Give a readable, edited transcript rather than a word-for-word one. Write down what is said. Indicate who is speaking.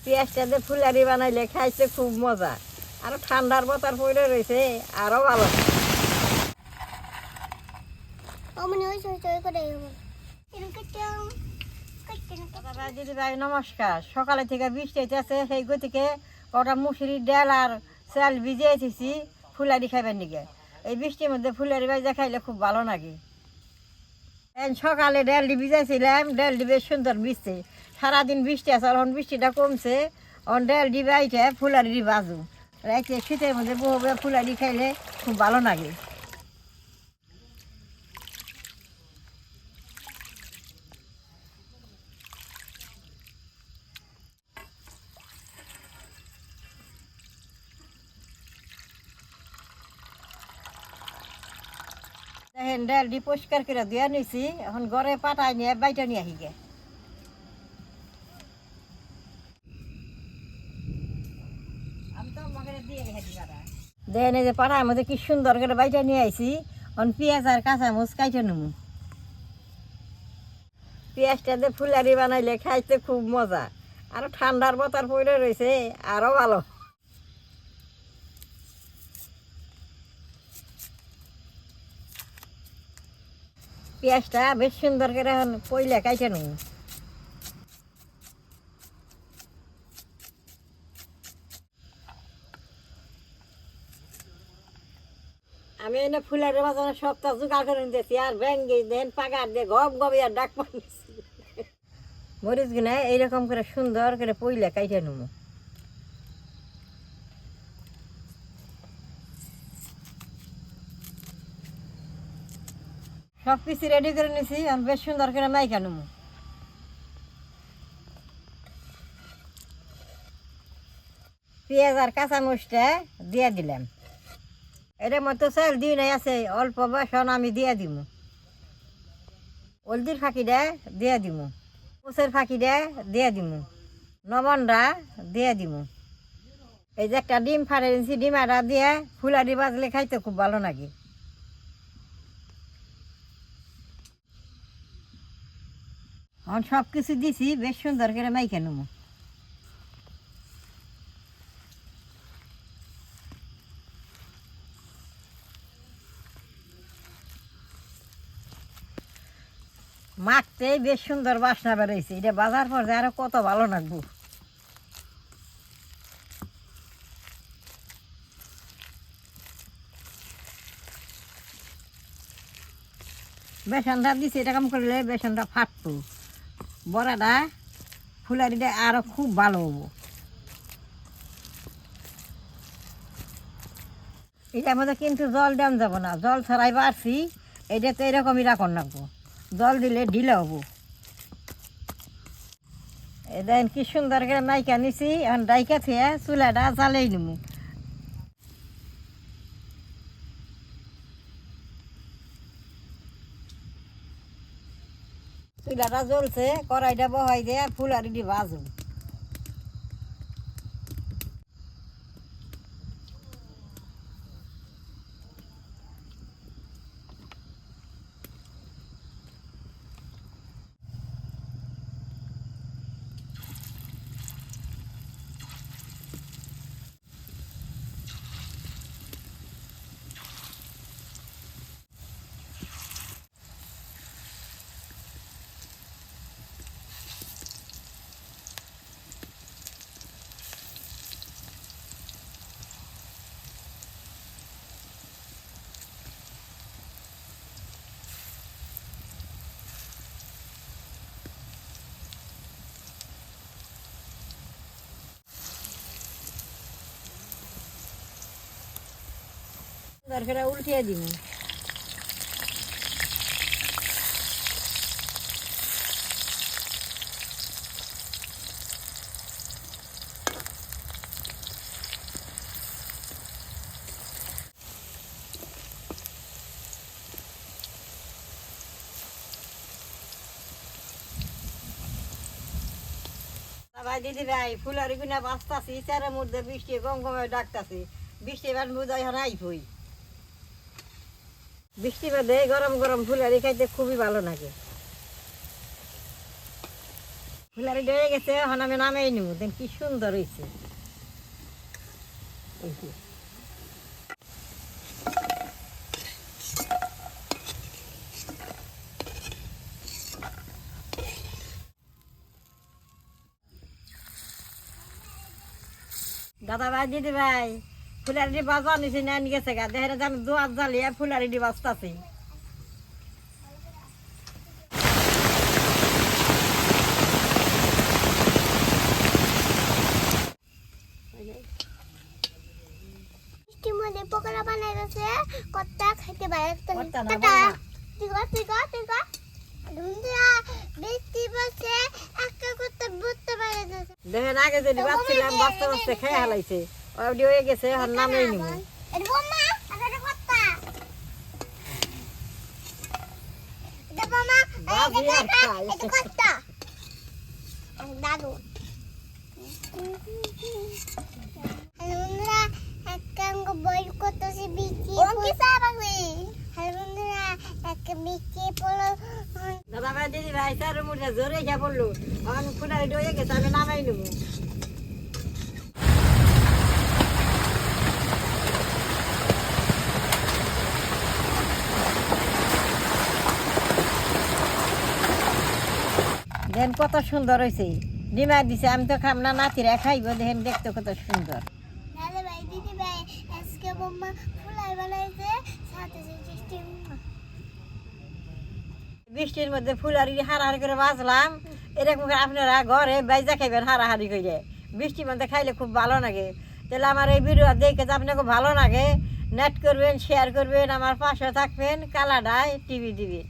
Speaker 1: পেঁয়াজটা দিয়ে ফুলারি বানাইলে খাইতে খুব মজা, আর ঠান্ডার বোতল পড়ে রয়েছে আরো ভালো। দিদি ভাই নমস্কার। সকালে থেকে বৃষ্টি হইতেছে, সেই গতিকে কটা মুসুরির ডাল আর চাল ভিজিয়ে এসেছি ফুলারি খাইবার নিকে। এই বৃষ্টির মধ্যে ফুলারি ভাজা খাইলে খুব ভালো লাগে। সকালে ডালডি ভিজাইছিলাম, ডালডি বেশ সুন্দর ভিজছে। সারাদিন বৃষ্টি আছে, এখন বৃষ্টিটা কমছে, এখন ডালডি বাইটে ফুলারি বাজু রাইতে শীতের মধ্যে বহু ফুলারি খাইলে খুব ভালো লাগে। দেখেন ডালডি পরিষ্কার করে দিয়ে নিয়েছি, এখন ঘরে পাঠায় নিয়ে বাইটা নিয়ে আসি গে। দেখেন এই যে পাঠার মধ্যে কি সুন্দর করে বাইটা নিয়ে আইছি। এখন পেঁয়াজ আর কাঁচামরিচ কাইটে নেবো। পেঁয়াজটা দিয়ে ফুলারি বানাইলে খাইতে খুব মজা, আর ঠান্ডার বোতল পড়ে রয়েছে আরো ভালো। পেঁয়াজটা বেশ সুন্দর করে এখন পইলে কাইটে নেব। আমি এনে ফুলারি বাজারে সপ্তাহ জোগাড় করে নিতেছি, আর ভেঙ্গি দেন পাকার দিয়ে গপ গবি আর ডাক পাচ্ছি। মরিচ কিনা এইরকম করে সুন্দর করে পইলে কাইটে নেব। সব কিছু রেডি করে নিছি, আমি বেশ সুন্দর করে মাইকা নেব। পেঁয়াজ আর কাঁচামরিচটা দিয়ে দিলাম। এটার মতো চাল দিই নাই আছে অল্প বেসন আমি দিয়ে দিব। হলদির ফাঁকিটা দিয়ে দিব, কুচের ফাঁকিটা দিয়ে দিব, লবণটা দিয়ে দিব। এই যে একটা ডিম ফাটে দিয়েছি, ডিমাটা দিয়ে ফুলারি বাজলে খাইতে খুব ভালো লাগে। এখন সব কিছু দিছি, বেশ সুন্দর করে মাইকে নেব। মাখতে বেশ সুন্দর বাসনা বেরোইছে, এটা বাজার পর আরো কত ভালো লাগবো। বেসনটা দিছি, এরকম করলে বেসনটা ফাটতো, বড়াটা ফুলারিটা আরো খুব ভালো হবো। এটার মধ্যে কিন্তু জল দেন যাব না, জল ছাড়াই বাড়ছি, এটা তো এরকমই রাখন রাখবো, জল দিলে ঢিলে হবো। এটা কি সুন্দর করে মাইকা নিছি, এখন ডাইকা থেকে চুলাটা জ্বালেই নিমু। চুলাটা জ্বলছে, কড়াইটা বহাই দিয়ে ফুলারি দিয়ে ভাজু। দরকার উল্টিয়ে দিব। ভাই দিদি ভাই ফুলারি গুনা বাঁচতাছি, চারের মধ্যে বৃষ্টি গম গমে ডাকতাছি, বৃষ্টি এবার বুঝাই হারাই হই। বৃষ্টি বাদে গরম গরম ফুলারি খাইতে খুবই ভালো লাগে। ফুলারি হয়ে গেছে, এখন আমি নামেই নিব। দেন কি সুন্দর হয়েছে। দাদা ভাই, দিদি ভাই, ফুলারি বাজা নিচে নিয়ে গেছে গা। দেখে যে আমি দোয়ার জ্বালিয়ে ফুলারি বাজতাছি।
Speaker 2: মধ্যে পকোড়া বানাই গেছে, কত্তা খাইতে বাইরে
Speaker 1: কত্তা না,
Speaker 2: টাটা।
Speaker 1: বাবা।
Speaker 2: তুই গো ধুন্দরা বৃষ্টি বসে একটা করতে বুঝতে পারে না।
Speaker 1: দেখেন আগে যদি বাঁচছিলাম, বাঁচতে বাঁচতে খেয়ে হালাইছে। ওই হয়ে গেছে, এখন নামেই নিব।
Speaker 2: এটা বোমা, এটা কত্তা। এটা বোমা,
Speaker 1: বাজি আর খাই।
Speaker 2: এটা কত্তা। দাদু। হ্যালো বন্ধুরা, একটা বই করতেছি বিচি। ও কি সাবাগি? হ্যালো বন্ধুরা, একটা বিচি পড়ো।
Speaker 1: দাদা ভাই, দিদি ভাই, চার মুঠে জোরে খেয়ে পড়লো। এখন ফুলারি হয়ে গেছে, আমি নামেই নিব। দেখেন কত সুন্দর হয়েছে। ডিমা দিছে, আমি তো খাম না, নাতিরা খাইব। দেখেন দেখতে কত সুন্দর।
Speaker 2: হ্যালো ভাই, দিদি ভাই, আজকে বোমা ফুলাই বানাইছে, সাথে সাথে
Speaker 1: বৃষ্টির মধ্যে ফুলারি হারাহারি করে বাজলাম। এরকম করে আপনারা ঘরে বাইজা খাইবেন হারাহারি করে। বৃষ্টির মধ্যে খাইলে খুব ভালো লাগে। তাহলে আমার এই ভিডিও দেখে যে আপনাকে ভালো লাগে, নেট করবেন, শেয়ার করবেন, আমার পাশে থাকবেন। কালাডায় টিভি দিবেন।